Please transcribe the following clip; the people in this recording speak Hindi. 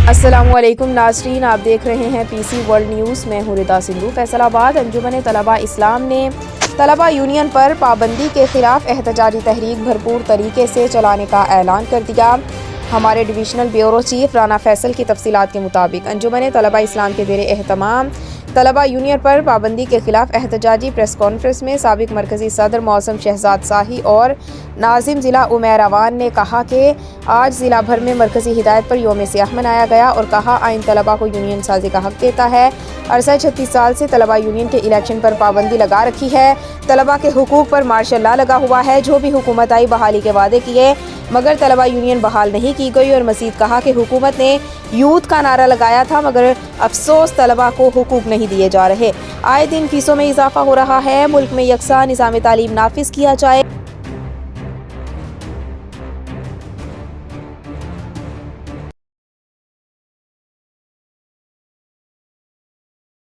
अस्सलामुअलैकुम नाज़रीन, आप देख रहे हैं पीसी वर्ल्ड न्यूज़। मैं हूं रिदा सिंधु। फैसलाबाद अंजुमन तलबा इस्लाम ने तलबा यूनियन पर पाबंदी के खिलाफ एहतजाजी तहरीक भरपूर तरीके से चलाने का ऐलान कर दिया। हमारे divisional bureau chief Rana Faisal की तफसीलात के मुताबिक अंजुमन तलबा इस्लाम के ज़ेरे एहतमाम तलबा यूनियन पर पाबंदी के खिलाफ एहतजाजी प्रेस कॉन्फ्रेंस में साबिक मरकज़ी सदर मौसम शहजाद शाही और नाजिम ज़िला उमैर अवान ने कहा कि आज ज़िला भर में मरकज़ी हिदायत पर यौम सियाह मनाया गया और कहा आइन तलबा को यूनियन साजी का हक देता है। अरसा 36 साल से तलबा यूनियन के इलेक्शन पर पाबंदी लगा रखी है। तलबा के हुकूक पर मार्शल लॉ लगा हुआ है। जो भी हुकूमत आई बहाली के वादे किए मगर तलबा यूनियन बहाल नहीं की गई। और मज़ीद कहा कि हुकूमत ने यूथ का नारा लगाया था मगर अफसोस तलबा को हुकूक नहीं दिए जा रहे। आए दिन फीसों में इजाफा हो रहा है। मुल्क में यकसा निज़ाम तालीम नाफिज किया जाए।